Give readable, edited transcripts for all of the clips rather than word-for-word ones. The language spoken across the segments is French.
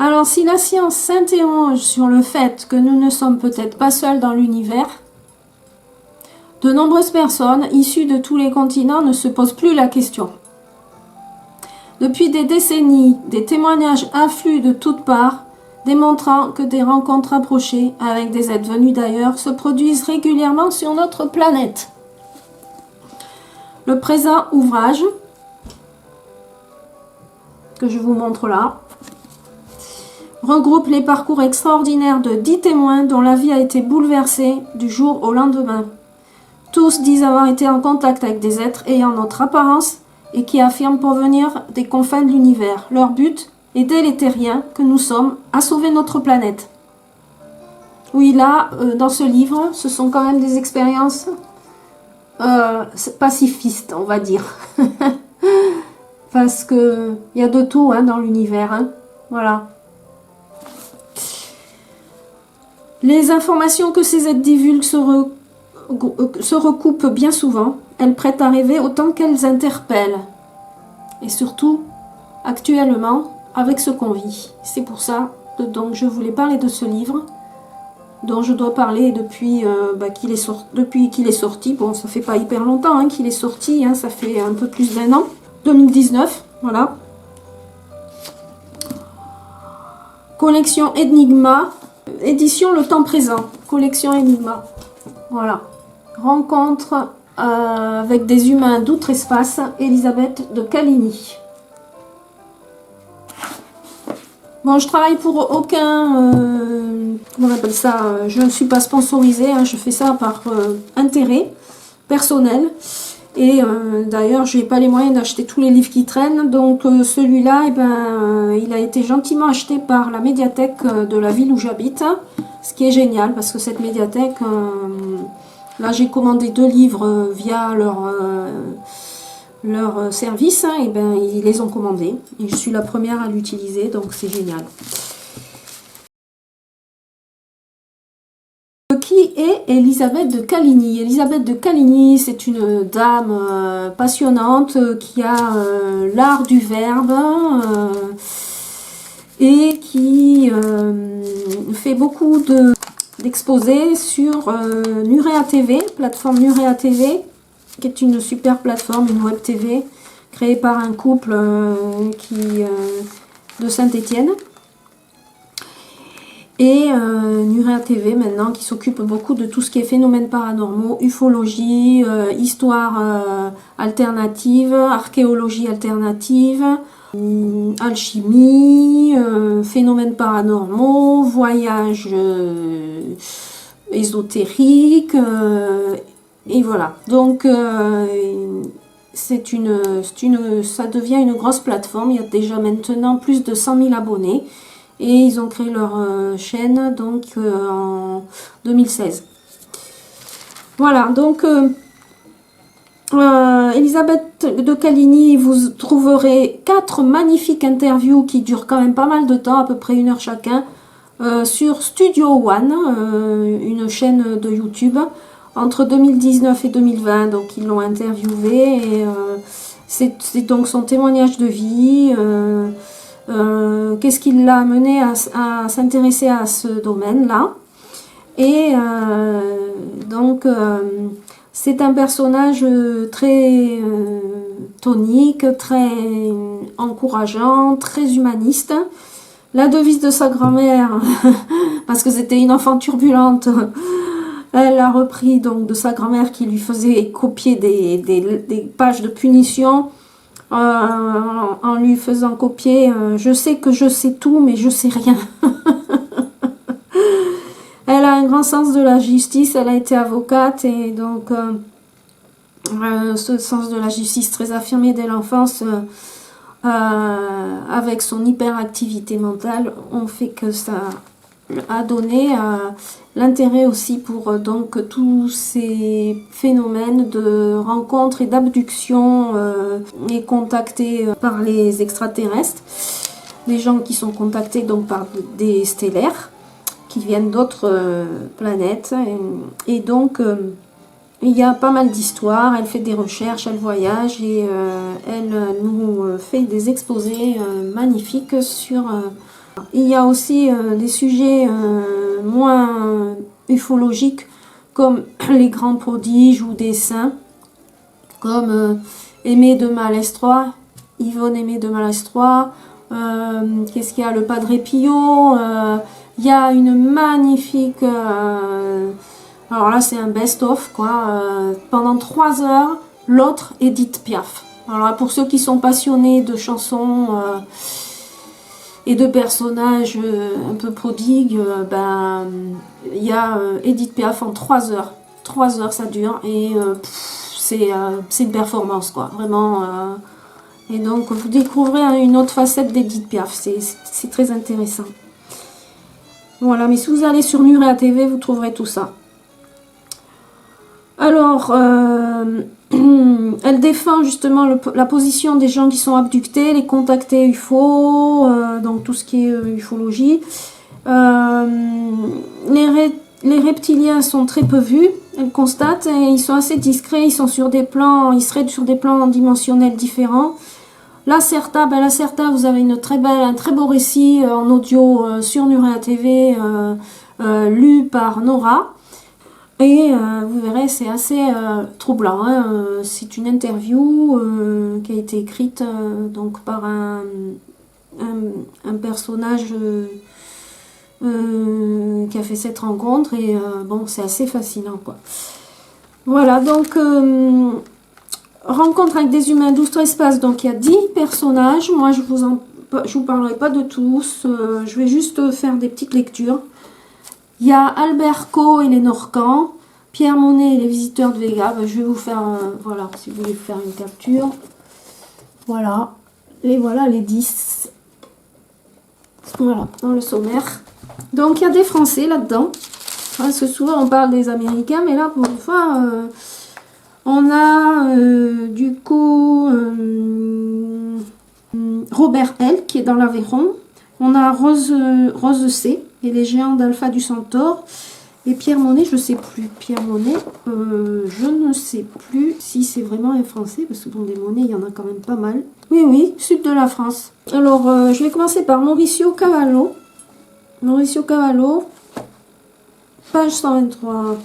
Alors, si la science s'interroge sur le fait que nous ne sommes peut-être pas seuls dans l'univers, de nombreuses personnes issues de tous les continents ne se posent plus la question. Depuis des décennies, des témoignages affluent de toutes parts, démontrant que des rencontres rapprochées avec des êtres venus d'ailleurs se produisent régulièrement sur notre planète. Le présent ouvrage, que je vous montre là, regroupe les parcours extraordinaires de 10 témoins dont la vie a été bouleversée du jour au lendemain. Tous disent avoir été en contact avec des êtres ayant notre apparence et qui affirment provenir des confins de l'univers. Leur but, aider les terriens que nous sommes à sauver notre planète. Oui, là, dans ce livre, ce sont quand même des expériences pacifistes, on va dire. Parce que il y a de tout dans l'univers. Voilà. Les informations que ces êtres divulguent se recoupent bien souvent. Elles prêtent à rêver autant qu'elles interpellent. Et surtout, actuellement, avec ce qu'on vit. C'est pour ça donc je voulais parler de ce livre, dont je dois parler depuis qu'il est sorti. Bon, ça fait pas hyper longtemps qu'il est sorti, ça fait un peu plus d'1 an. 2019, voilà. Collection Enigma, édition Le Temps Présent, collection Enigma. Voilà. Rencontre avec des humains d'outre-espace, Elisabeth de Caligny. Bon, je travaille pour aucun... comment on appelle ça, je ne suis pas sponsorisée, je fais ça par intérêt personnel. Et d'ailleurs, je n'ai pas les moyens d'acheter tous les livres qui traînent. Donc celui-là, il a été gentiment acheté par la médiathèque de la ville où j'habite. Ce qui est génial, parce que cette médiathèque... là, j'ai commandé 2 livres via leur service, ils les ont commandés. Et je suis la première à l'utiliser, donc c'est génial. Qui est Elisabeth de Caligny? Elisabeth de Caligny, c'est une dame passionnante qui a l'art du verbe et qui fait beaucoup d'exposés sur Nurea TV, plateforme Nurea TV, qui est une super plateforme, une web TV créée par un couple de Saint-Étienne. Et Nurea TV maintenant qui s'occupe beaucoup de tout ce qui est phénomènes paranormaux, ufologie, histoire alternative, archéologie alternative, alchimie, phénomènes paranormaux, voyages ésotériques, et voilà. Donc ça devient une grosse plateforme. Il y a déjà maintenant plus de 100 000 abonnés. Et ils ont créé leur chaîne donc en 2016. Voilà, donc Elisabeth de Caligny, vous trouverez 4 magnifiques interviews qui durent quand même pas mal de temps, à peu près 1 heure chacun, sur Studio One, une chaîne de YouTube, entre 2019 et 2020. Donc ils l'ont interviewé et c'est donc son témoignage de vie. Qu'est-ce qui l'a amené à s'intéresser à ce domaine-là. Et donc, c'est un personnage très tonique, très encourageant, très humaniste. La devise de sa grand-mère, parce que c'était une enfant turbulente, elle a repris donc de sa grand-mère qui lui faisait copier des pages de punition. En lui faisant copier je sais que je sais tout mais je sais rien. Elle a un grand sens de la justice, elle a été avocate et donc ce sens de la justice très affirmé dès l'enfance avec son hyperactivité mentale ont fait que ça a donné l'intérêt aussi pour donc tous ces phénomènes de rencontres et d'abduction et contactés par les extraterrestres, des gens qui sont contactés donc par des stellaires qui viennent d'autres planètes et donc il y a pas mal d'histoires. Elle fait des recherches, elle voyage et elle nous fait des exposés magnifiques sur Il y a aussi des sujets moins ufologiques, comme les grands prodiges ou des saints, comme Aimé de Malestroit, Yvonne Aimé de Malestroit. Qu'est-ce qu'il y a? Le Padre Pio. Il y a une magnifique... alors là, c'est un best-of, quoi. Pendant 3 heures, l'autre Edith Piaf. Alors là, pour ceux qui sont passionnés de chansons et de personnages un peu prodigues, ben, il y a Edith Piaf en 3 heures. 3 heures, ça dure. Et c'est une performance, quoi. Vraiment. Et donc, vous découvrez une autre facette d'Edith Piaf. C'est très intéressant. Voilà, mais si vous allez sur Nurea TV, vous trouverez tout ça. Alors, elle défend justement la position des gens qui sont abductés, les contactés UFO, donc tout ce qui est ufologie. Les reptiliens sont très peu vus, elle constate, et ils sont assez discrets, ils seraient sur des plans dimensionnels différents. La Certa, vous avez un très beau récit en audio sur Nurea TV, lu par Nora. Et vous verrez, c'est assez troublant. Hein. C'est une interview qui a été écrite donc par un personnage qui a fait cette rencontre. Et bon, c'est assez fascinant, quoi. Voilà, donc rencontre avec des humains d'outre espace. Donc il y a 10 personnages. Moi, je vous parlerai pas de tous. Je vais juste faire des petites lectures. Il y a Albert Coe et les Norcans, Pierre Monet et les visiteurs de Vega. Ben, je vais vous faire, voilà, si vous voulez faire une capture. Voilà, les 10. Voilà, dans le sommaire. Donc, il y a des Français là-dedans. Parce que souvent, on parle des Américains, mais là, pour une fois, on a, du coup, Robert L, qui est dans l'Aveyron. On a Rose C. Et les géants d'Alpha du Centaure. Et Pierre Monet, je ne sais plus. Pierre Monet, je ne sais plus si c'est vraiment un Français, parce que bon, des Monet, il y en a quand même pas mal. Oui, sud de la France. Alors, je vais commencer par Mauricio Cavallo. Mauricio Cavallo, page 123.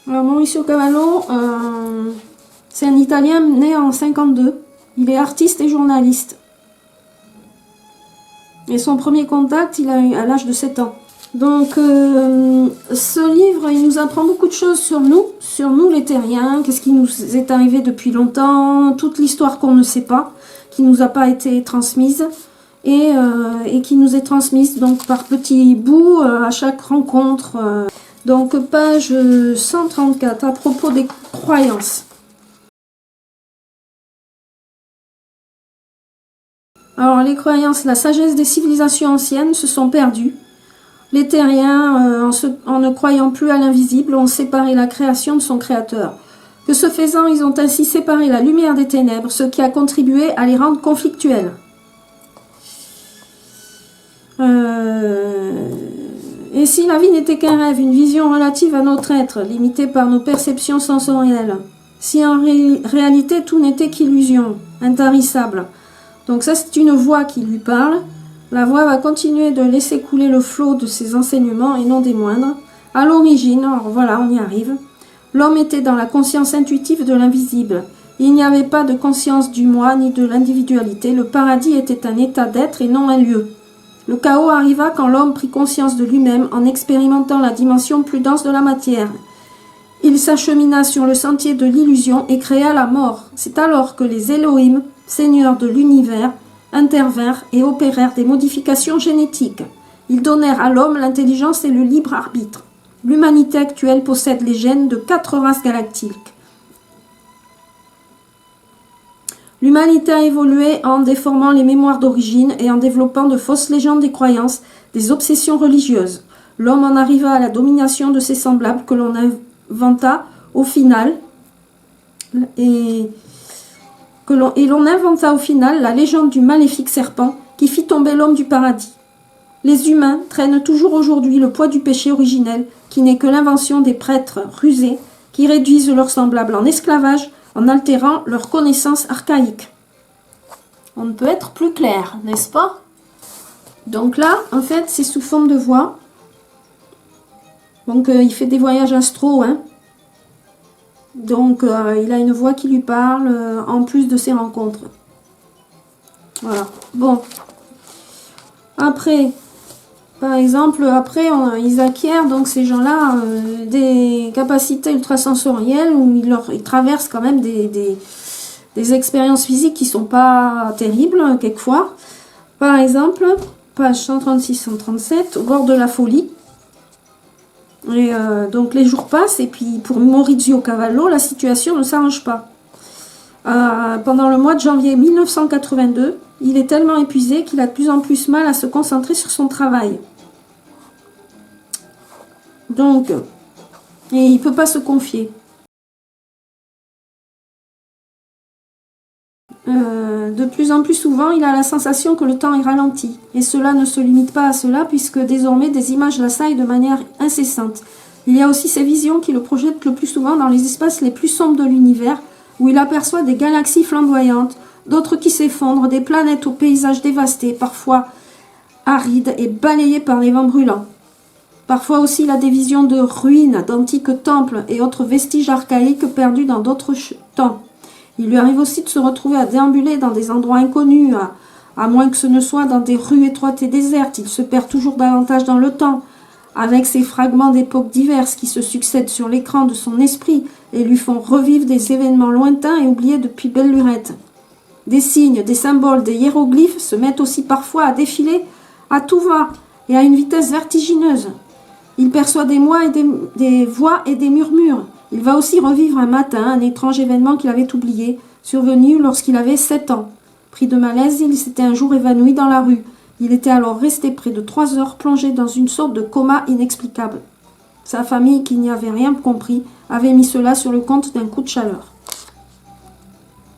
Alors, Mauricio Cavallo, c'est un Italien né en 52. Il est artiste et journaliste. Et son premier contact, il a eu à l'âge de 7 ans. Donc, ce livre, il nous apprend beaucoup de choses sur nous les terriens, qu'est-ce qui nous est arrivé depuis longtemps, toute l'histoire qu'on ne sait pas, qui nous a pas été transmise, et qui nous est transmise donc par petits bouts à chaque rencontre. Donc, page 134, à propos des croyances. Alors, les croyances, la sagesse des civilisations anciennes se sont perdues. Les terriens, en ne croyant plus à l'invisible, ont séparé la création de son créateur. Que ce faisant, ils ont ainsi séparé la lumière des ténèbres, ce qui a contribué à les rendre conflictuels. Et si la vie n'était qu'un rêve, une vision relative à notre être, limitée par nos perceptions sensorielles? Si en réalité tout n'était qu'illusion, intarissable? Donc ça, c'est une voix qui lui parle. La voix va continuer de laisser couler le flot de ses enseignements et non des moindres. À l'origine, alors voilà, on y arrive, l'homme était dans la conscience intuitive de l'invisible. Il n'y avait pas de conscience du moi ni de l'individualité. Le paradis était un état d'être et non un lieu. Le chaos arriva quand l'homme prit conscience de lui-même en expérimentant la dimension plus dense de la matière. Il s'achemina sur le sentier de l'illusion et créa la mort. C'est alors que les Elohim, seigneurs de l'univers, intervinrent et opérèrent des modifications génétiques. Ils donnèrent à l'homme l'intelligence et le libre arbitre. L'humanité actuelle possède les gènes de 4 races galactiques. L'humanité a évolué en déformant les mémoires d'origine et en développant de fausses légendes et croyances, des obsessions religieuses. L'homme en arriva à la domination de ses semblables que l'on inventa au final et l'on inventa au final la légende du maléfique serpent qui fit tomber l'homme du paradis. Les humains traînent toujours aujourd'hui le poids du péché originel, qui n'est que l'invention des prêtres rusés qui réduisent leurs semblables en esclavage en altérant leurs connaissances archaïques. On ne peut être plus clair, n'est-ce pas? Donc là, en fait, c'est sous forme de voix. Donc il fait des voyages astro, hein. Donc il a une voix qui lui parle en plus de ses rencontres. Voilà. Bon. Après, par exemple, ils acquièrent, donc ces gens-là, des capacités ultrasensorielles où ils traversent quand même des expériences physiques qui sont pas terribles, quelquefois. Par exemple, page 136-137, au bord de la folie. Et donc les jours passent et puis pour Maurizio Cavallo, la situation ne s'arrange pas. Pendant le mois de janvier 1982, il est tellement épuisé qu'il a de plus en plus mal à se concentrer sur son travail. Donc, et il ne peut pas se confier. De plus en plus souvent, il a la sensation que le temps est ralenti. Et cela ne se limite pas à cela, puisque désormais des images l'assaillent de manière incessante. Il y a aussi ces visions qui le projettent le plus souvent dans les espaces les plus sombres de l'univers, où il aperçoit des galaxies flamboyantes, d'autres qui s'effondrent, des planètes aux paysages dévastés, parfois arides et balayés par les vents brûlants. Parfois aussi, il a des visions de ruines, d'antiques temples et autres vestiges archaïques perdus dans d'autres temps. Il lui arrive aussi de se retrouver à déambuler dans des endroits inconnus, à moins que ce ne soit dans des rues étroites et désertes. Il se perd toujours davantage dans le temps, avec ces fragments d'époques diverses qui se succèdent sur l'écran de son esprit et lui font revivre des événements lointains et oubliés depuis belle lurette. Des signes, des symboles, des hiéroglyphes se mettent aussi parfois à défiler à tout va et à une vitesse vertigineuse. Il perçoit des voix et des murmures. Il va aussi revivre un matin un étrange événement qu'il avait oublié, survenu lorsqu'il avait 7 ans. Pris de malaise, il s'était un jour évanoui dans la rue. Il était alors resté près de 3 heures plongé dans une sorte de coma inexplicable. Sa famille, qui n'y avait rien compris, avait mis cela sur le compte d'un coup de chaleur.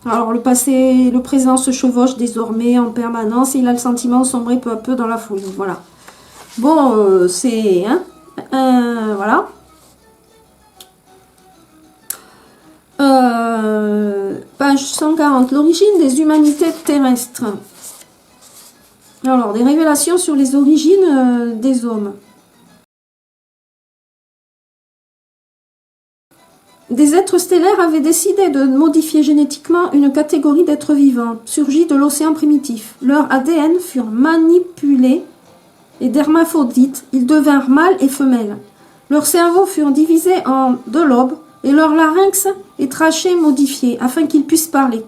Alors le passé et le présent se chevauchent désormais en permanence et il a le sentiment de sombrer peu à peu dans la folie. Voilà. Bon, c'est... voilà. Page 140. L'origine des humanités terrestres. Alors, des révélations sur les origines des hommes. Des êtres stellaires avaient décidé de modifier génétiquement une catégorie d'êtres vivants, surgis de l'océan primitif. Leurs ADN furent manipulés et d'hermaphrodites, ils devinrent mâles et femelles. Leurs cerveaux furent divisés en 2 lobes et leur larynx est traché modifié afin qu'ils puissent parler.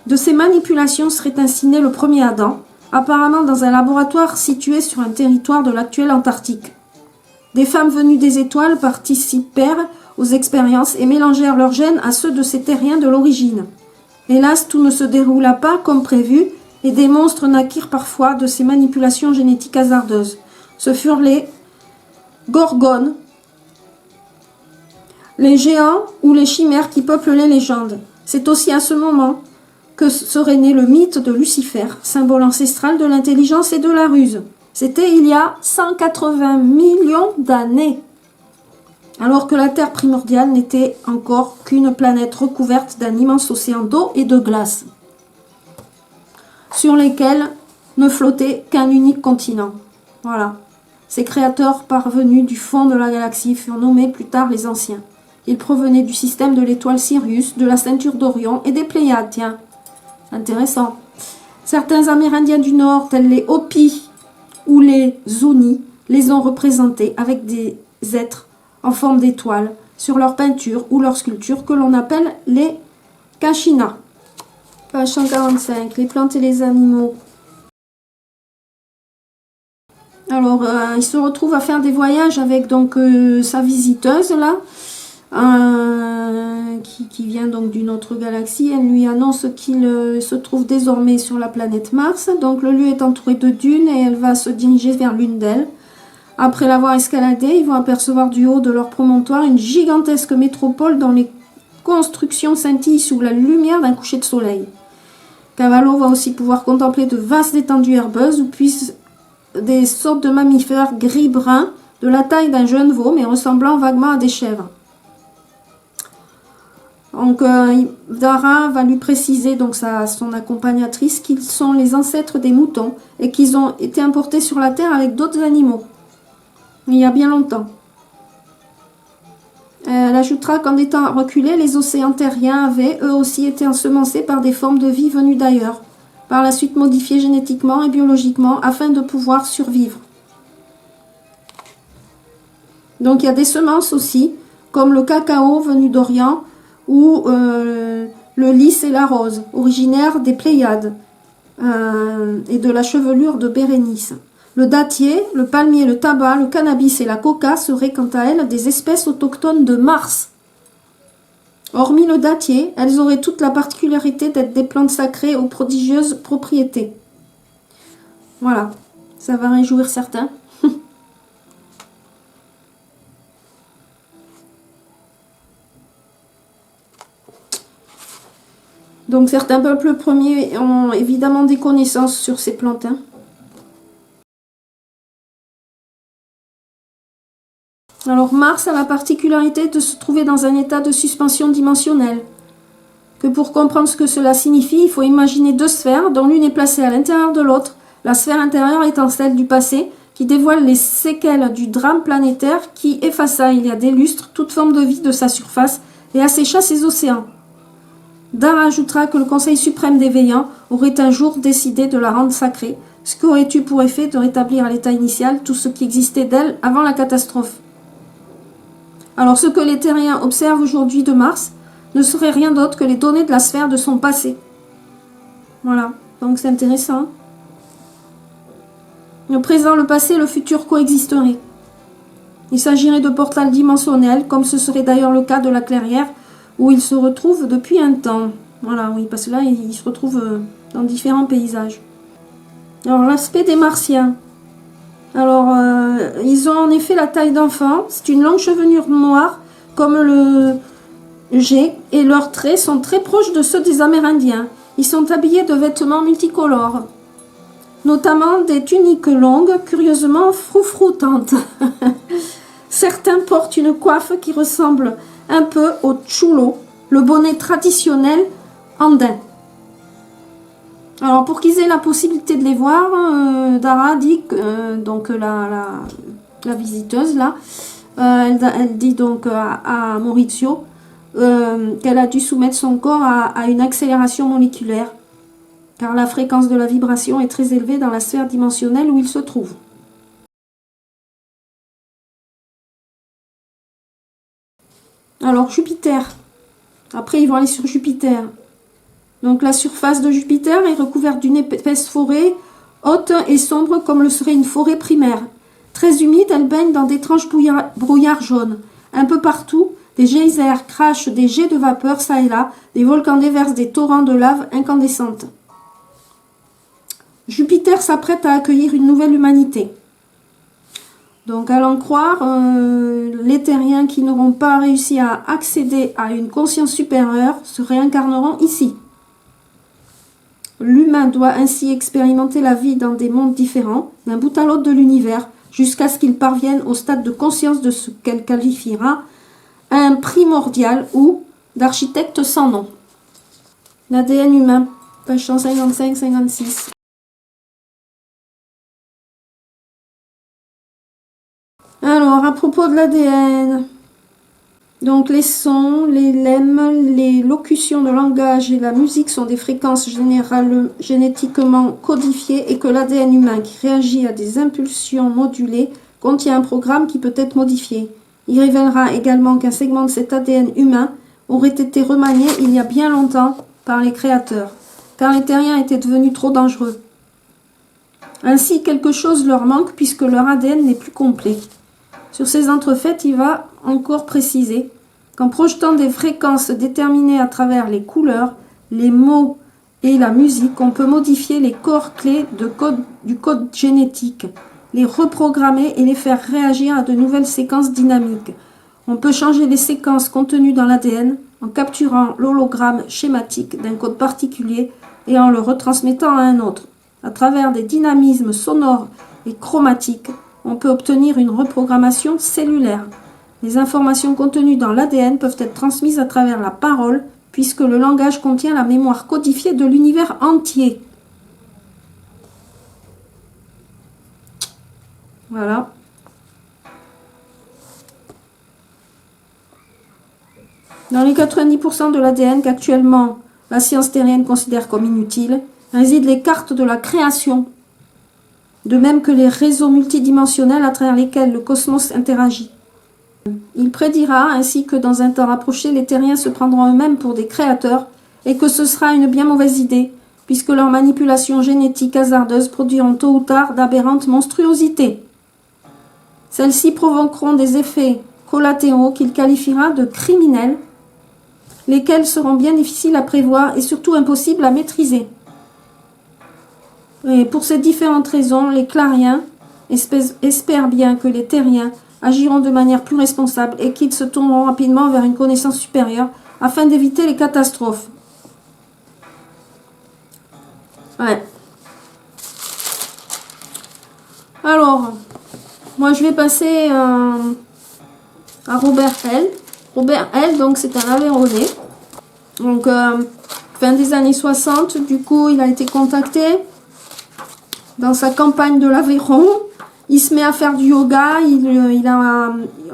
De ces manipulations serait ainsi né le premier Adam, apparemment dans un laboratoire situé sur un territoire de l'actuelle Antarctique. Des femmes venues des étoiles participèrent aux expériences et mélangèrent leurs gènes à ceux de ces terriens de l'origine. Hélas, tout ne se déroula pas comme prévu et des monstres naquirent parfois de ces manipulations génétiques hasardeuses. Ce furent les gorgones, les géants ou les chimères qui peuplent les légendes. C'est aussi à ce moment que serait né le mythe de Lucifer, symbole ancestral de l'intelligence et de la ruse. C'était il y a 180 millions d'années, alors que la Terre primordiale n'était encore qu'une planète recouverte d'un immense océan d'eau et de glace, sur lesquels ne flottait qu'un unique continent. Voilà. Ces créateurs parvenus du fond de la galaxie furent nommés plus tard les Anciens. Ils provenaient du système de l'étoile Sirius, de la ceinture d'Orion et des Pléiades. Tiens, intéressant. Certains Amérindiens du Nord, tels les Hopis ou les Zuni, les ont représentés avec des êtres en forme d'étoiles sur leurs peintures ou leurs sculptures que l'on appelle les Kashinas. Page 145, les plantes et les animaux. Alors, il se retrouve à faire des voyages avec donc sa visiteuse là, qui vient donc d'une autre galaxie. Elle lui annonce qu'il se trouve désormais sur la planète Mars. Donc le lieu est entouré de dunes et elle va se diriger vers l'une d'elles. Après l'avoir escaladée, ils vont apercevoir du haut de leur promontoire une gigantesque métropole dont les constructions scintillent sous la lumière d'un coucher de soleil. Cavallo va aussi pouvoir contempler de vastes étendues herbeuses où puissent des sortes de mammifères gris-bruns de la taille d'un jeune veau mais ressemblant vaguement à des chèvres. Donc, Dara va lui préciser, donc son accompagnatrice, qu'ils sont les ancêtres des moutons et qu'ils ont été importés sur la Terre avec d'autres animaux, il y a bien longtemps. Elle ajoutera qu'en des temps reculés, les océans terriens avaient eux aussi été ensemencés par des formes de vie venues d'ailleurs, par la suite modifiées génétiquement et biologiquement afin de pouvoir survivre. Donc il y a des semences aussi, comme le cacao venu d'Orient, ou le lys et la rose, originaires des Pléiades, et de la chevelure de Bérénice. Le dattier, le palmier, le tabac, le cannabis et la coca seraient quant à elles des espèces autochtones de Mars. Hormis le dattier, elles auraient toute la particularité d'être des plantes sacrées aux prodigieuses propriétés. Voilà, ça va réjouir certains. Donc certains peuples premiers ont évidemment des connaissances sur ces plantes. Alors Mars a la particularité de se trouver dans un état de suspension dimensionnelle. Que pour comprendre ce que cela signifie, il faut imaginer deux sphères dont l'une est placée à l'intérieur de l'autre, la sphère intérieure étant celle du passé, qui dévoile les séquelles du drame planétaire qui effaça il y a des lustres toute forme de vie de sa surface et assécha ses océans. Dara ajoutera que le Conseil suprême des Veillants aurait un jour décidé de la rendre sacrée, ce qui aurait eu pour effet de rétablir à l'état initial tout ce qui existait d'elle avant la catastrophe. Alors ce que les terriens observent aujourd'hui de Mars ne serait rien d'autre que les données de la sphère de son passé. Voilà, donc c'est intéressant. Le présent, le passé et le futur coexisteraient. Il s'agirait de portals dimensionnels, comme ce serait d'ailleurs le cas de la clairière, où il se retrouve depuis un temps. Voilà, oui, parce que là, il se retrouve dans différents paysages. Alors, l'aspect des Martiens. Alors, ils ont en effet la taille d'enfants. C'est une longue chevelure noire, comme le G, et leurs traits sont très proches de ceux des Amérindiens. Ils sont habillés de vêtements multicolores, notamment des tuniques longues, curieusement froufroutantes. Certains portent une coiffe qui ressemble un peu au chulo, le bonnet traditionnel andin. Alors pour qu'ils aient la possibilité de les voir, Dara dit que donc la visiteuse là, elle dit donc à Maurizio qu'elle a dû soumettre son corps à une accélération moléculaire, car la fréquence de la vibration est très élevée dans la sphère dimensionnelle où il se trouve. Alors Jupiter, après ils vont aller sur Jupiter. Donc la surface de Jupiter est recouverte d'une épaisse forêt, haute et sombre comme le serait une forêt primaire. Très humide, elle baigne dans d'étranges brouillards jaunes. Un peu partout, des geysers crachent des jets de vapeur çà et là, des volcans déversent des torrents de lave incandescente. Jupiter s'apprête à accueillir une nouvelle humanité. Donc, à l'en croire, les terriens qui n'auront pas réussi à accéder à une conscience supérieure se réincarneront ici. L'humain doit ainsi expérimenter la vie dans des mondes différents, d'un bout à l'autre de l'univers, jusqu'à ce qu'il parvienne au stade de conscience de ce qu'elle qualifiera un primordial ou d'architecte sans nom. L'ADN humain, page 155-56. Alors, à propos de l'ADN, donc les sons, les lemmes, les locutions de langage et la musique sont des fréquences génétiquement codifiées et que l'ADN humain qui réagit à des impulsions modulées contient un programme qui peut être modifié. Il révélera également qu'un segment de cet ADN humain aurait été remanié il y a bien longtemps par les créateurs, car les terriens étaient devenus trop dangereux. Ainsi, quelque chose leur manque puisque leur ADN n'est plus complet. Sur ces entrefaites, il va encore préciser qu'en projetant des fréquences déterminées à travers les couleurs, les mots et la musique, on peut modifier les corps clés du code génétique, les reprogrammer et les faire réagir à de nouvelles séquences dynamiques. On peut changer les séquences contenues dans l'ADN en capturant l'hologramme schématique d'un code particulier et en le retransmettant à un autre. À travers des dynamismes sonores et chromatiques, on peut obtenir une reprogrammation cellulaire. Les informations contenues dans l'ADN peuvent être transmises à travers la parole, puisque le langage contient la mémoire codifiée de l'univers entier. Voilà. Dans les 90% de l'ADN qu'actuellement la science terrienne considère comme inutile, résident les cartes de la création, de même que les réseaux multidimensionnels à travers lesquels le cosmos interagit. Il prédira ainsi que dans un temps rapproché, les terriens se prendront eux-mêmes pour des créateurs et que ce sera une bien mauvaise idée, puisque leurs manipulations génétiques hasardeuses produiront tôt ou tard d'aberrantes monstruosités. Celles-ci provoqueront des effets collatéraux qu'il qualifiera de criminels, lesquels seront bien difficiles à prévoir et surtout impossibles à maîtriser. Et pour ces différentes raisons, les Clariens espèrent bien que les Terriens agiront de manière plus responsable et qu'ils se tourneront rapidement vers une connaissance supérieure afin d'éviter les catastrophes. Ouais. Alors, moi je vais passer à Robert L. Robert L, donc c'est un Aveyronais. Donc, fin des années 60, du coup, il a été contacté dans sa campagne de l'Aveyron. Il se met à faire du yoga.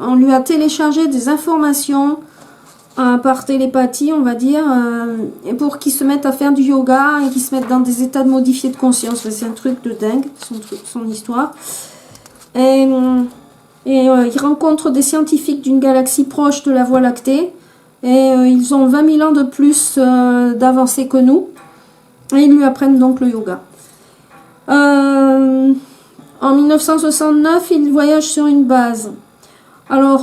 On lui a téléchargé des informations par télépathie, on va dire, pour qu'il se mette à faire du yoga et qu'il se mette dans des états de modifiés de conscience. C'est un truc de dingue, son histoire. Et il rencontre des scientifiques d'une galaxie proche de la Voie lactée. Et ils ont 20 000 ans de plus d'avancée que nous. Et ils lui apprennent donc le yoga. En 1969, il voyage sur une base. Alors,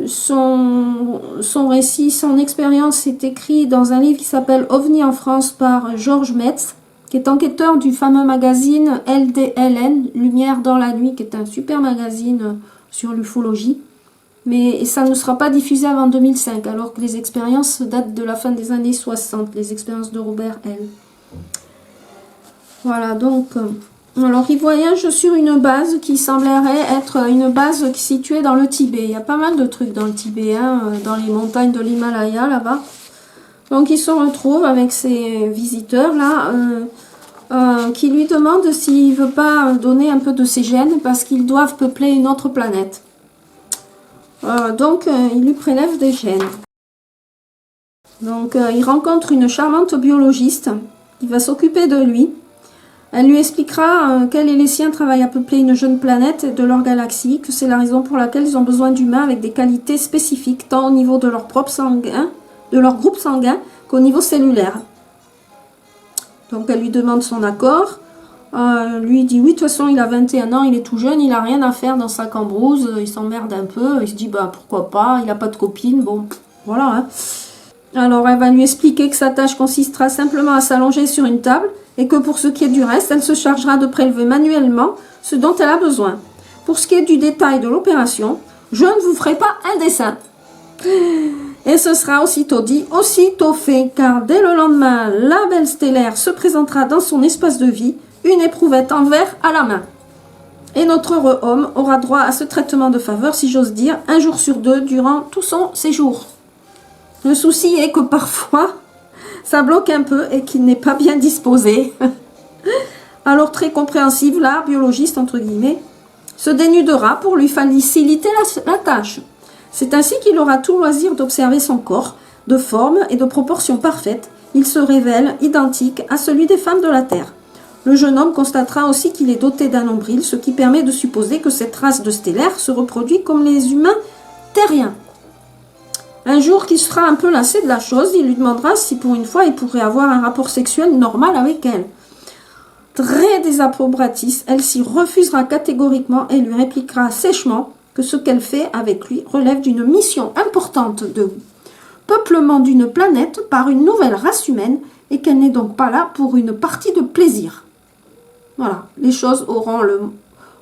son récit, son expérience est écrit dans un livre qui s'appelle OVNI en France par Georges Metz, qui est enquêteur du fameux magazine LDLN, Lumière dans la nuit, qui est un super magazine sur l'ufologie. Mais ça ne sera pas diffusé avant 2005, alors que les expériences datent de la fin des années 60, les expériences de Robert L. Voilà, donc, alors il voyage sur une base qui semblerait être une base qui est située dans le Tibet. Il y a pas mal de trucs dans le Tibet, hein, dans les montagnes de l'Himalaya, là-bas. Donc il se retrouve avec ces visiteurs-là, qui lui demandent s'il ne veut pas donner un peu de ses gènes, parce qu'ils doivent peupler une autre planète. Donc, il lui prélève des gènes. Donc, il rencontre une charmante biologiste qui va s'occuper de lui. Elle lui expliquera qu'elle et les siens travaillent à peupler une jeune planète de leur galaxie, que c'est la raison pour laquelle ils ont besoin d'humains avec des qualités spécifiques, tant au niveau de leur groupe sanguin qu'au niveau cellulaire. Donc, elle lui demande son accord. Lui dit oui, de toute façon il a 21 ans, il est tout jeune, il n'a rien à faire dans sa cambrousse, il s'emmerde un peu, il se dit bah pourquoi pas, il n'a pas de copine, bon voilà. Hein. Alors elle va lui expliquer que sa tâche consistera simplement à s'allonger sur une table et que pour ce qui est du reste, elle se chargera de prélever manuellement ce dont elle a besoin. Pour ce qui est du détail de l'opération, je ne vous ferai pas un dessin. Et ce sera aussitôt dit, aussitôt fait, car dès le lendemain, la belle stellaire se présentera dans son espace de vie, une éprouvette en verre à la main. Et notre heureux homme aura droit à ce traitement de faveur, si j'ose dire, un jour sur deux durant tout son séjour. Le souci est que parfois, ça bloque un peu et qu'il n'est pas bien disposé. Alors très compréhensive, la biologiste, entre guillemets, se dénudera pour lui faciliter la tâche. C'est ainsi qu'il aura tout loisir d'observer son corps, de forme et de proportions parfaites. Il se révèle identique à celui des femmes de la Terre. Le jeune homme constatera aussi qu'il est doté d'un nombril, ce qui permet de supposer que cette race de stellaire se reproduit comme les humains terriens. Un jour qu'il sera un peu lassé de la chose, il lui demandera si pour une fois il pourrait avoir un rapport sexuel normal avec elle. Très désapprobatrice, elle s'y refusera catégoriquement et lui répliquera sèchement que ce qu'elle fait avec lui relève d'une mission importante de peuplement d'une planète par une nouvelle race humaine et qu'elle n'est donc pas là pour une partie de plaisir. Voilà, les choses auront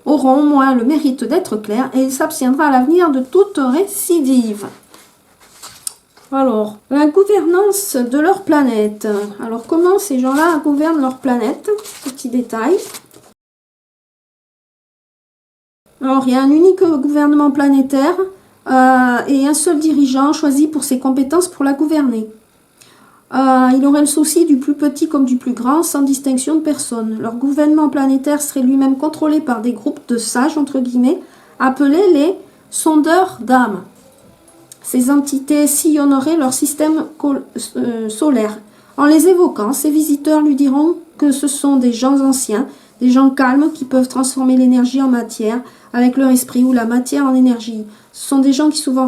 au moins le mérite d'être claires et il s'abstiendra à l'avenir de toute récidive. Alors, la gouvernance de leur planète. Alors, comment ces gens-là gouvernent leur planète? Petit détail. Alors, il y a un unique gouvernement planétaire et un seul dirigeant choisi pour ses compétences pour la gouverner. Il aurait le souci du plus petit comme du plus grand, sans distinction de personne. Leur gouvernement planétaire serait lui-même contrôlé par des groupes de sages, entre guillemets, appelés les sondeurs d'âme. Ces entités sillonneraient leur système solaire. En les évoquant, ces visiteurs lui diront que ce sont des gens anciens, des gens calmes qui peuvent transformer l'énergie en matière avec leur esprit ou la matière en énergie. Ce sont des gens qui souvent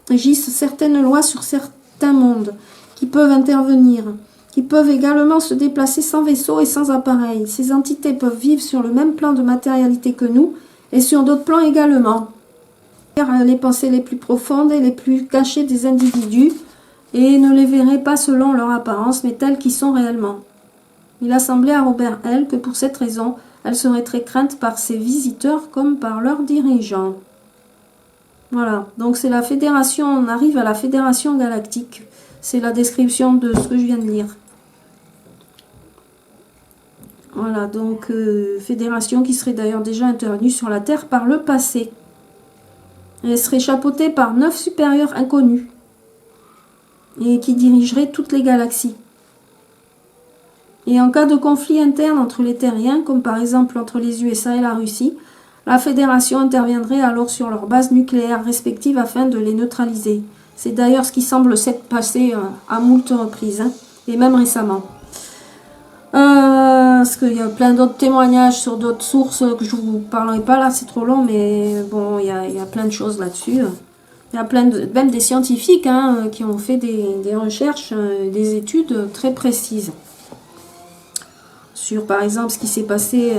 régissent certaines lois sur certains mondes, qui peuvent intervenir, qui peuvent également se déplacer sans vaisseau et sans appareil. Ces entités peuvent vivre sur le même plan de matérialité que nous et sur d'autres plans également. Les pensées les plus profondes et les plus cachées des individus et ne les verraient pas selon leur apparence mais telles qu'ils sont réellement. Il a semblé à Robert L. que pour cette raison, elle serait très crainte par ses visiteurs comme par leurs dirigeants. Voilà, donc c'est la fédération, on arrive à la fédération galactique. C'est la description de ce que je viens de lire. Voilà, donc fédération qui serait d'ailleurs déjà intervenue sur la Terre par le passé. Elle serait chapeautée par 9 supérieurs inconnus et qui dirigeraient toutes les galaxies. Et en cas de conflit interne entre les terriens, comme par exemple entre les USA et la Russie, la Fédération interviendrait alors sur leurs bases nucléaires respectives afin de les neutraliser. C'est d'ailleurs ce qui semble s'être passé à moult reprises, hein, et même récemment. Parce qu'il y a plein d'autres témoignages sur d'autres sources que je ne vous parlerai pas là, c'est trop long, mais bon, il y a plein de choses là-dessus. Il y a même des scientifiques qui ont fait des recherches, des études très précises. Sur par exemple ce qui s'est passé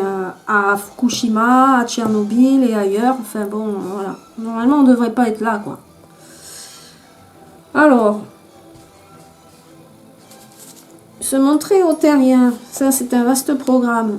à Fukushima, à Tchernobyl et ailleurs. Enfin bon, voilà. Normalement, on ne devrait pas être là, quoi. Alors, se montrer aux terriens, ça c'est un vaste programme.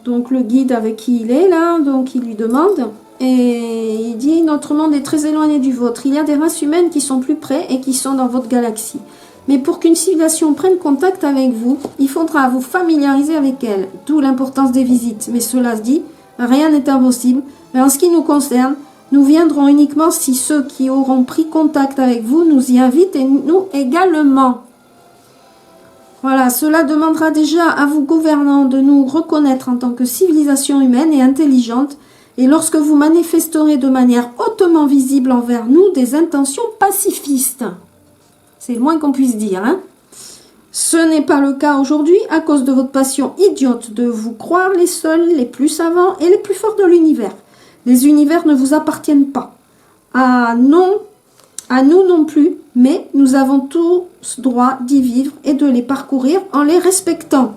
Donc le guide avec qui il est là, donc il lui demande, et il dit: notre monde est très éloigné du vôtre. Il y a des races humaines qui sont plus près et qui sont dans votre galaxie. Mais pour qu'une civilisation prenne contact avec vous, il faudra vous familiariser avec elle, d'où l'importance des visites. Mais cela se dit, rien n'est impossible. Mais en ce qui nous concerne, nous viendrons uniquement si ceux qui auront pris contact avec vous nous y invitent et nous également. Voilà, cela demandera déjà à vous gouvernants de nous reconnaître en tant que civilisation humaine et intelligente, et lorsque vous manifesterez de manière hautement visible envers nous des intentions pacifistes. C'est le moins qu'on puisse dire, hein. Ce n'est pas le cas aujourd'hui à cause de votre passion idiote de vous croire les seuls, les plus savants et les plus forts de l'univers. Les univers ne vous appartiennent pas. À nous non plus, mais nous avons tous droit d'y vivre et de les parcourir en les respectant.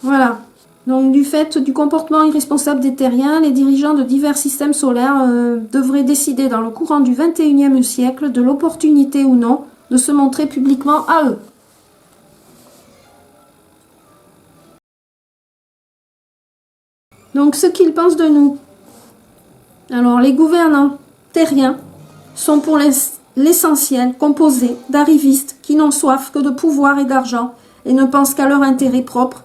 Voilà. Donc, du fait du comportement irresponsable des terriens, les dirigeants de divers systèmes solaires devraient décider dans le courant du XXIe siècle de l'opportunité ou non de se montrer publiquement à eux. Donc, ce qu'ils pensent de nous. Alors, les gouvernants terriens sont pour l'essentiel composés d'arrivistes qui n'ont soif que de pouvoir et d'argent et ne pensent qu'à leur intérêt propre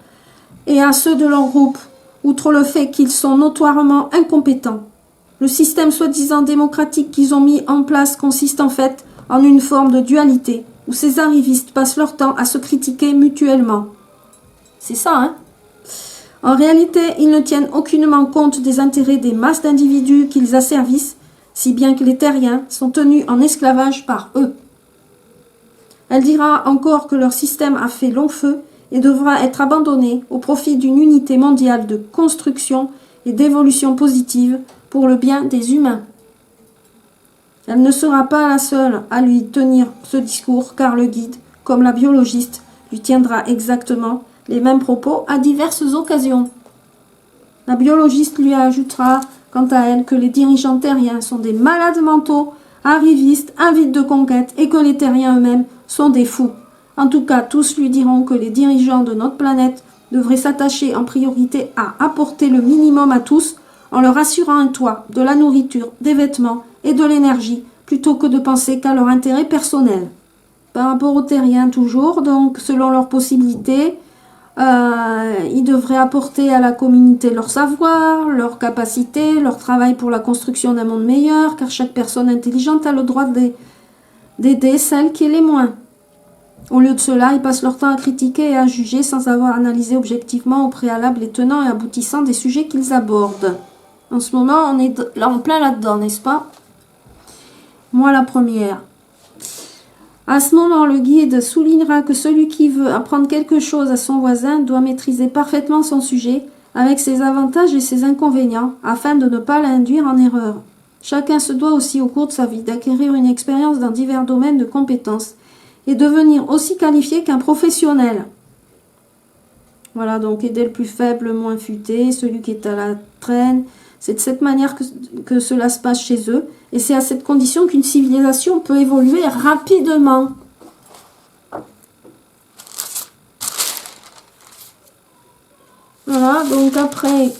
et à ceux de leur groupe, outre le fait qu'ils sont notoirement incompétents. Le système soi-disant démocratique qu'ils ont mis en place consiste en fait en une forme de dualité, où ces arrivistes passent leur temps à se critiquer mutuellement. C'est ça, hein? En réalité, ils ne tiennent aucunement compte des intérêts des masses d'individus qu'ils asservissent, si bien que les terriens sont tenus en esclavage par eux. Elle dira encore que leur système a fait long feu et devra être abandonné au profit d'une unité mondiale de construction et d'évolution positive pour le bien des humains. Elle ne sera pas la seule à lui tenir ce discours, car le guide, comme la biologiste, lui tiendra exactement les mêmes propos à diverses occasions. La biologiste lui ajoutera, quant à elle, que les dirigeants terriens sont des malades mentaux, arrivistes, avides de conquête, et que les terriens eux-mêmes sont des fous. En tout cas, tous lui diront que les dirigeants de notre planète devraient s'attacher en priorité à apporter le minimum à tous en leur assurant un toit, de la nourriture, des vêtements et de l'énergie, plutôt que de penser qu'à leur intérêt personnel. Par rapport aux terriens toujours, donc selon leurs possibilités, Ils devraient apporter à la communauté leur savoir, leur capacité, leur travail pour la construction d'un monde meilleur, car chaque personne intelligente a le droit d'aider celle qui l'est moins. Au lieu de cela, ils passent leur temps à critiquer et à juger sans avoir analysé objectivement au préalable les tenants et aboutissants des sujets qu'ils abordent. En ce moment, on est là en plein là-dedans, n'est-ce pas? Moi, la première. À ce moment, le guide soulignera que celui qui veut apprendre quelque chose à son voisin doit maîtriser parfaitement son sujet, avec ses avantages et ses inconvénients, afin de ne pas l'induire en erreur. Chacun se doit aussi au cours de sa vie d'acquérir une expérience dans divers domaines de compétences et devenir aussi qualifié qu'un professionnel. Voilà, donc aider le plus faible, le moins futé, celui qui est à la traîne. C'est de cette manière que cela se passe chez eux. Et c'est à cette condition qu'une civilisation peut évoluer rapidement. Voilà, donc après,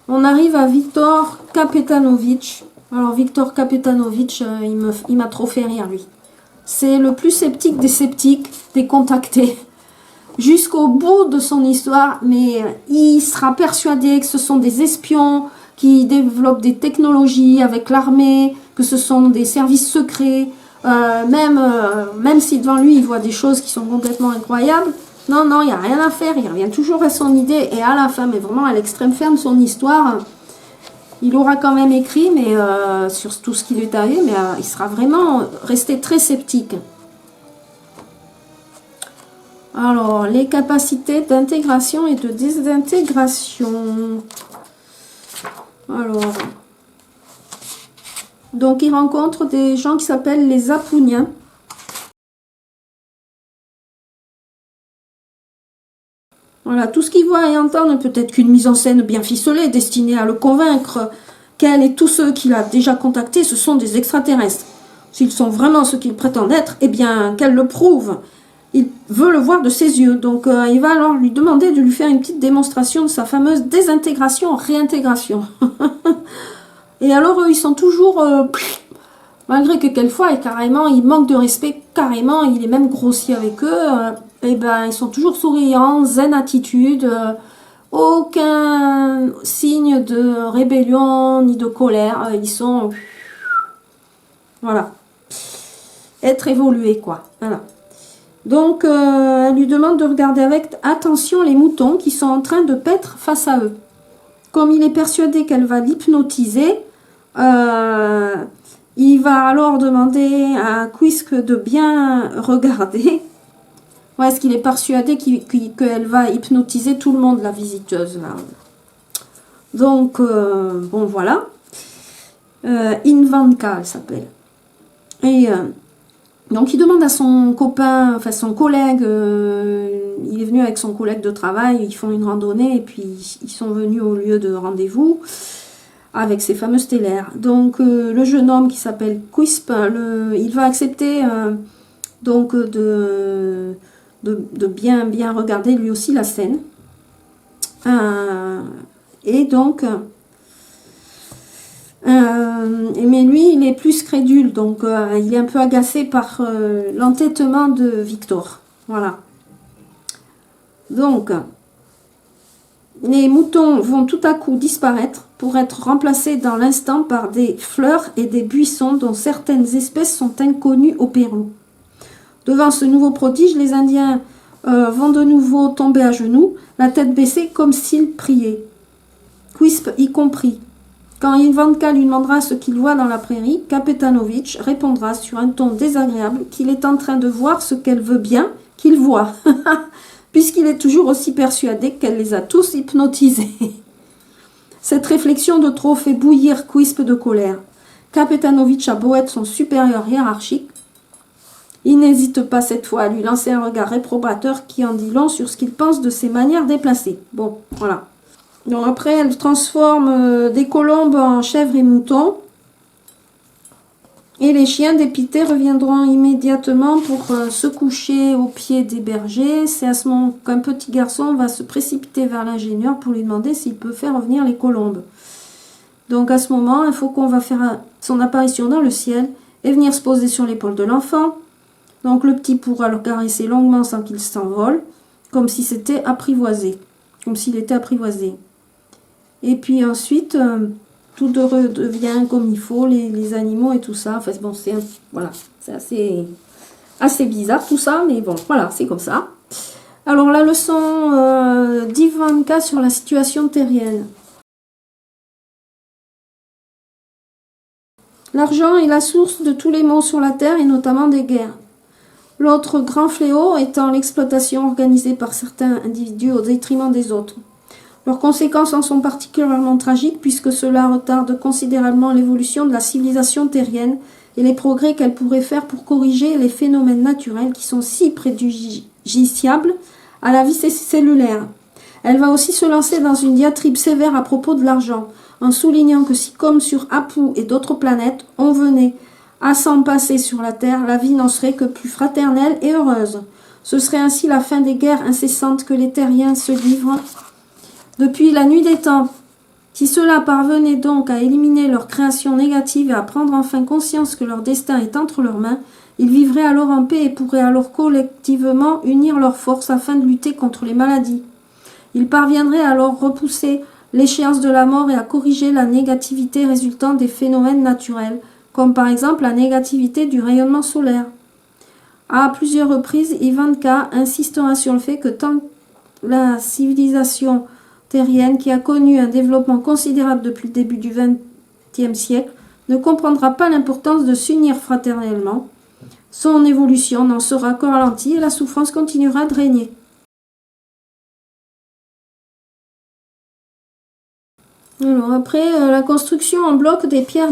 on arrive à Viktor Kapetanovitch. Alors Viktor Kapetanovitch, il m'a trop fait rire, lui. C'est le plus sceptique des sceptiques, des contactés. Jusqu'au bout de son histoire, mais il sera persuadé que ce sont des espions qui développent des technologies avec l'armée, que ce sont des services secrets, même si devant lui il voit des choses qui sont complètement incroyables. Non, non, il n'y a rien à faire, il revient toujours à son idée, et à la fin, mais vraiment à l'extrême fin de son histoire, il aura quand même écrit mais sur tout ce qui lui est arrivé, mais il sera vraiment resté très sceptique. Alors, les capacités d'intégration et de désintégration. Alors, donc il rencontre des gens qui s'appellent les Apouniens. Voilà, tout ce qu'il voit et entend ne peut être qu'une mise en scène bien ficelée, destinée à le convaincre qu'elle et tous ceux qu'il a déjà contactés, ce sont des extraterrestres. S'ils sont vraiment ce qu'ils prétendent être, eh bien, qu'elle le prouve. Il veut le voir de ses yeux, donc il va alors lui demander de lui faire une petite démonstration de sa fameuse désintégration-réintégration. Et alors eux, ils sont toujours, malgré que quelquefois, et carrément, il manque de respect, carrément, il est même grossier avec eux, et ben ils sont toujours souriants, zen attitude, aucun signe de rébellion ni de colère, ils sont, voilà, être évolués quoi, voilà. Donc, elle lui demande de regarder avec attention les moutons qui sont en train de paître face à eux. Comme il est persuadé qu'elle va l'hypnotiser, il va alors demander à Quisk de bien regarder. Ouais, est-ce qu'il est persuadé qu'elle va hypnotiser tout le monde, la visiteuse, là. Donc, bon, voilà. Invanka, elle s'appelle. Et... donc il demande à son copain, enfin son collègue, il est venu avec son collègue de travail, ils font une randonnée et puis ils sont venus au lieu de rendez-vous avec ces fameux stellaires. Donc le jeune homme qui s'appelle Quisp, il va accepter donc de bien regarder lui aussi la scène. Et donc... mais lui, il est plus crédule, donc il est un peu agacé par l'entêtement de Victor. Voilà. Donc, les moutons vont tout à coup disparaître pour être remplacés dans l'instant par des fleurs et des buissons dont certaines espèces sont inconnues au Pérou. Devant ce nouveau prodige, les Indiens vont de nouveau tomber à genoux, la tête baissée comme s'ils priaient. Quisp y compris. Quand Ivanka lui demandera ce qu'il voit dans la prairie, Kapetanovitch répondra sur un ton désagréable qu'il est en train de voir ce qu'elle veut bien qu'il voit, puisqu'il est toujours aussi persuadé qu'elle les a tous hypnotisés. Cette réflexion de trop fait bouillir Quisp de colère. Kapetanovitch a beau être son supérieur hiérarchique, il n'hésite pas cette fois à lui lancer un regard réprobateur qui en dit long sur ce qu'il pense de ses manières déplacées. Bon, voilà. Donc après, elle transforme des colombes en chèvres et moutons. Et les chiens dépités reviendront immédiatement pour se coucher aux pieds des bergers. C'est à ce moment qu'un petit garçon va se précipiter vers l'ingénieur pour lui demander s'il peut faire revenir les colombes. Donc à ce moment, il faut qu'on va faire son apparition dans le ciel et venir se poser sur l'épaule de l'enfant. Donc le petit pourra le caresser longuement sans qu'il s'envole. comme si c'était apprivoisé, comme s'il était apprivoisé. Et puis ensuite, tout redevient comme il faut, les animaux et tout ça. Enfin, bon, voilà, c'est assez bizarre tout ça, mais bon, voilà, c'est comme ça. Alors, la leçon d'Ivanka sur la situation terrienne. L'argent est la source de tous les maux sur la terre et notamment des guerres. L'autre grand fléau étant l'exploitation organisée par certains individus au détriment des autres. Leurs conséquences en sont particulièrement tragiques puisque cela retarde considérablement l'évolution de la civilisation terrienne et les progrès qu'elle pourrait faire pour corriger les phénomènes naturels qui sont si préjudiciables à la vie cellulaire. Elle va aussi se lancer dans une diatribe sévère à propos de l'argent, en soulignant que si, comme sur Apu et d'autres planètes, on venait à s'en passer sur la Terre, la vie n'en serait que plus fraternelle et heureuse. Ce serait ainsi la fin des guerres incessantes que les terriens se livrent depuis la nuit des temps. Si ceux-là parvenaient donc à éliminer leur création négative et à prendre enfin conscience que leur destin est entre leurs mains, ils vivraient alors en paix et pourraient alors collectivement unir leurs forces afin de lutter contre les maladies. Ils parviendraient alors à repousser l'échéance de la mort et à corriger la négativité résultant des phénomènes naturels, comme par exemple la négativité du rayonnement solaire. À plusieurs reprises, Ivanka insistera sur le fait que tant la civilisation terrienne, qui a connu un développement considérable depuis le début du XXe siècle, ne comprendra pas l'importance de s'unir fraternellement, son évolution n'en sera que ralentie et la souffrance continuera de régner. Alors après, la construction en bloc des pierres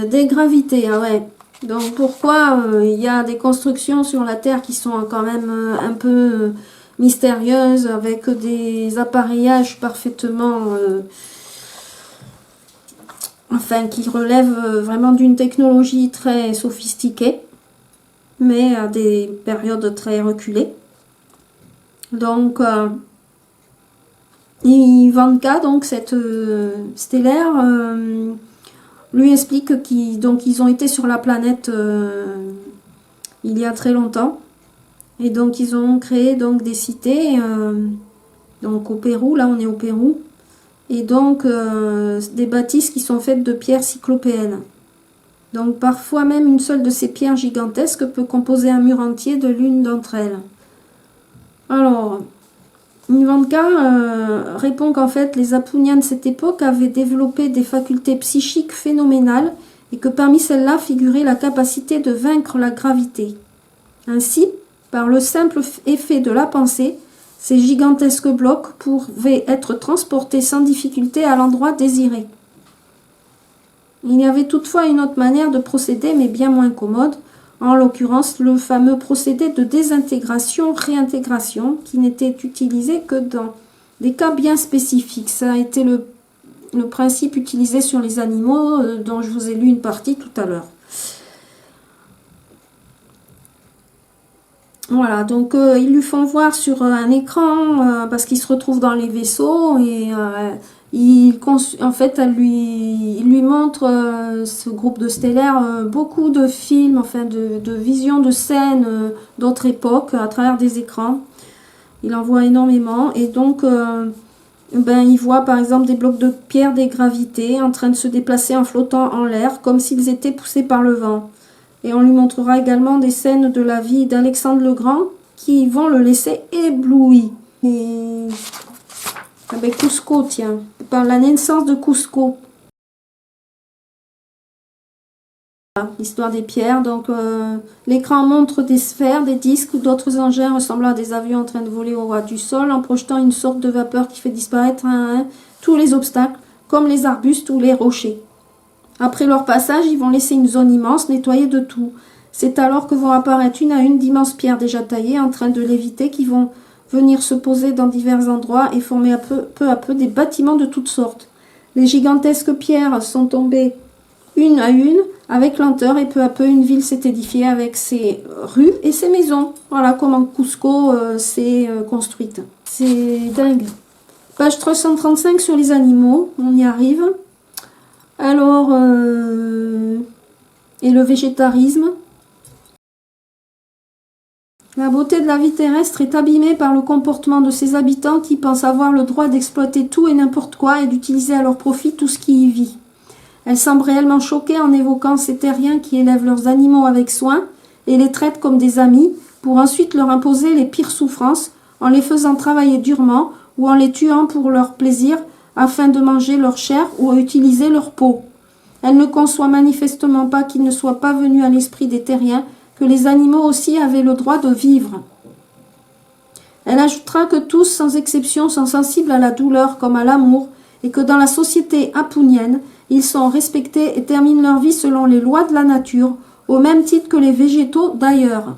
dégravitées. Ah ouais. Donc pourquoi il y a des constructions sur la Terre qui sont quand même un peu mystérieuses, avec des appareillages parfaitement... enfin, qui relèvent vraiment d'une technologie très sophistiquée, mais à des périodes très reculées. Donc... Ivanka, donc cette stellaire, lui explique qu'ils ont été sur la planète il y a très longtemps. Et donc ils ont créé donc des cités, donc au Pérou, là on est au Pérou. Et donc des bâtisses qui sont faites de pierres cyclopéennes. Donc parfois même une seule de ces pierres gigantesques peut composer un mur entier de l'une d'entre elles. Alors... Ivanka répond qu'en fait les Apuniens de cette époque avaient développé des facultés psychiques phénoménales et que parmi celles-là figurait la capacité de vaincre la gravité. Ainsi, par le simple effet de la pensée, ces gigantesques blocs pouvaient être transportés sans difficulté à l'endroit désiré. Il y avait toutefois une autre manière de procéder, mais bien moins commode, en l'occurrence le fameux procédé de désintégration-réintégration qui n'était utilisé que dans des cas bien spécifiques. Ça a été le principe utilisé sur les animaux dont je vous ai lu une partie tout à l'heure. Voilà, donc ils lui font voir sur un écran parce qu'il se retrouve dans les vaisseaux et en fait, il lui montre, ce groupe de stellaires, beaucoup de films, enfin de visions de scènes d'autres époques à travers des écrans. Il en voit énormément et donc il voit par exemple des blocs de pierre dégravitées en train de se déplacer en flottant en l'air comme s'ils étaient poussés par le vent. Et on lui montrera également des scènes de la vie d'Alexandre le Grand qui vont le laisser ébloui. Et... avec Cusco, tiens, par la naissance de Cusco. L'histoire des pierres, donc l'écran montre des sphères, des disques ou d'autres engins ressemblant à des avions en train de voler au ras du sol en projetant une sorte de vapeur qui fait disparaître un à un tous les obstacles, comme les arbustes ou les rochers. Après leur passage, ils vont laisser une zone immense nettoyée de tout. C'est alors que vont apparaître une à une d'immenses pierres déjà taillées en train de léviter qui vont venir se poser dans divers endroits et former peu à peu des bâtiments de toutes sortes. Les gigantesques pierres sont tombées une à une avec lenteur et peu à peu une ville s'est édifiée avec ses rues et ses maisons. Voilà comment Cusco s'est construite. C'est dingue. Page 335 sur les animaux, on y arrive. Alors, et le végétarisme. Là, beauté de la vie terrestre est abîmée par le comportement de ses habitants qui pensent avoir le droit d'exploiter tout et n'importe quoi et d'utiliser à leur profit tout ce qui y vit. Elle semble réellement choquée en évoquant ces terriens qui élèvent leurs animaux avec soin et les traitent comme des amis pour ensuite leur imposer les pires souffrances en les faisant travailler durement ou en les tuant pour leur plaisir afin de manger leur chair ou à utiliser leur peau. Elle ne conçoit manifestement pas qu'il ne soit pas venu à l'esprit des terriens que les animaux aussi avaient le droit de vivre. Elle ajoutera que tous, sans exception, sont sensibles à la douleur comme à l'amour et que dans la société apounienne, ils sont respectés et terminent leur vie selon les lois de la nature, au même titre que les végétaux d'ailleurs.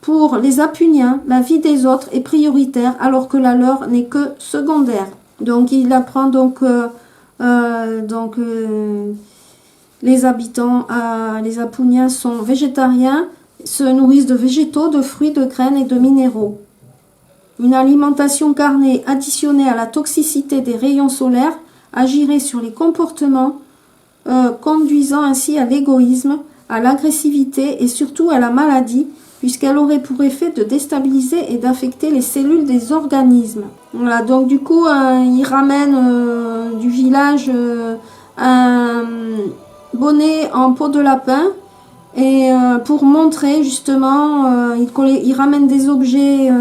Pour les Apuniens, la vie des autres est prioritaire alors que la leur n'est que secondaire. Donc il apprend les habitants, les Apuniens sont végétariens, se nourrissent de végétaux, de fruits, de graines et de minéraux. Une alimentation carnée additionnée à la toxicité des rayons solaires agirait sur les comportements, conduisant ainsi à l'égoïsme, à l'agressivité et surtout à la maladie, puisqu'elle aurait pour effet de déstabiliser et d'affecter les cellules des organismes. Voilà, donc du coup, il ramène du village un bonnet en peau de lapin, et pour montrer justement, il ramène des objets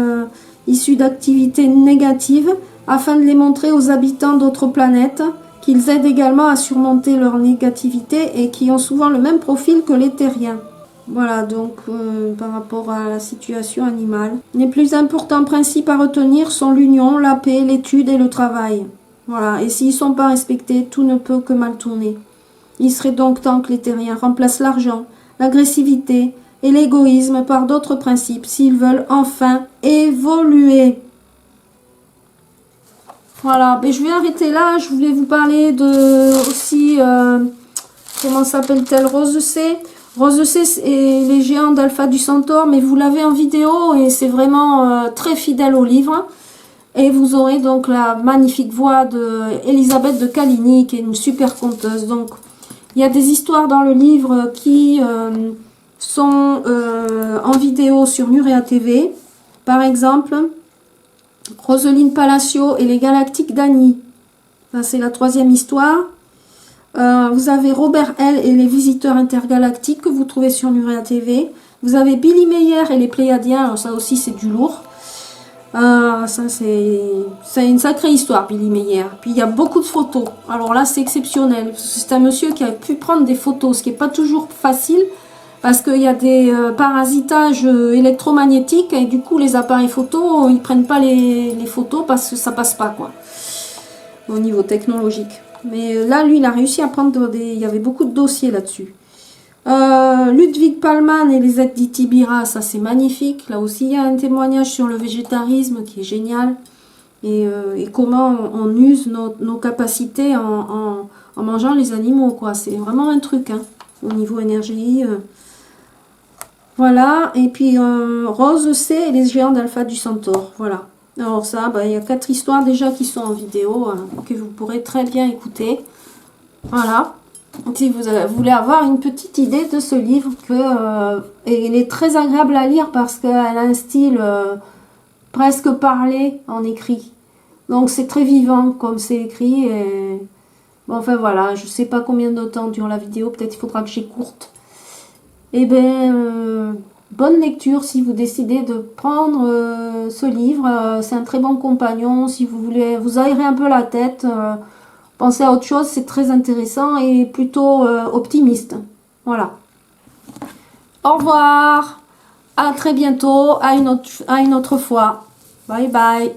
issus d'activités négatives, afin de les montrer aux habitants d'autres planètes, qu'ils aident également à surmonter leur négativité et qui ont souvent le même profil que les terriens. Voilà, donc par rapport à la situation animale. Les plus importants principes à retenir sont l'union, la paix, l'étude et le travail. Voilà, et s'ils ne sont pas respectés, tout ne peut que mal tourner. Il serait donc temps que les terriens remplacent l'argent, l'agressivité et l'égoïsme par d'autres principes s'ils veulent enfin évoluer. Voilà, ben je vais arrêter là. Je voulais vous parler de aussi, comment s'appelle-t-elle, Rose C. Rose C et les géants d'Alpha du Centaure, mais vous l'avez en vidéo et c'est vraiment très fidèle au livre. Et vous aurez donc la magnifique voix de Elisabeth de Caligny, qui est une super conteuse. Donc, il y a des histoires dans le livre qui sont en vidéo sur Nurea TV. Par exemple, Roseline Palacio et les Galactiques d'Annie. Ça, c'est la 3e histoire. Vous avez Robert L. et les Visiteurs Intergalactiques que vous trouvez sur Nurea TV. Vous avez Billy Meyer et les Pléiadiens. Alors ça aussi, c'est du lourd. Ça, c'est une sacrée histoire, Billy Meyer. Puis il y a beaucoup de photos. Alors là, c'est exceptionnel. C'est un monsieur qui a pu prendre des photos, ce qui n'est pas toujours facile. Parce qu'il y a des parasitages électromagnétiques et du coup les appareils photo, ils prennent pas les photos parce que ça passe pas quoi, au niveau technologique. Mais là, lui, il a réussi à prendre il y avait beaucoup de dossiers là-dessus. Ludwig Palman et les aides d'Itibira, ça c'est magnifique. Là aussi, il y a un témoignage sur le végétarisme qui est génial. Et comment on use nos capacités en mangeant les animaux quoi. C'est vraiment un truc hein, au niveau énergie. Voilà, et puis Rose C et les géants d'Alpha du Centaure, voilà. Alors ça, il y a 4 histoires déjà qui sont en vidéo, que vous pourrez très bien écouter. Voilà, si vous voulez avoir une petite idée de ce livre, et il est très agréable à lire parce qu'elle a un style presque parlé en écrit. Donc c'est très vivant comme c'est écrit, et bon, enfin voilà, je sais pas combien de temps dure la vidéo, peut-être il faudra que j'écourte. Eh bien, bonne lecture si vous décidez de prendre ce livre. C'est un très bon compagnon. Si vous voulez vous aérer un peu la tête, pensez à autre chose. C'est très intéressant et plutôt optimiste. Voilà. Au revoir. À très bientôt. À une autre fois. Bye bye.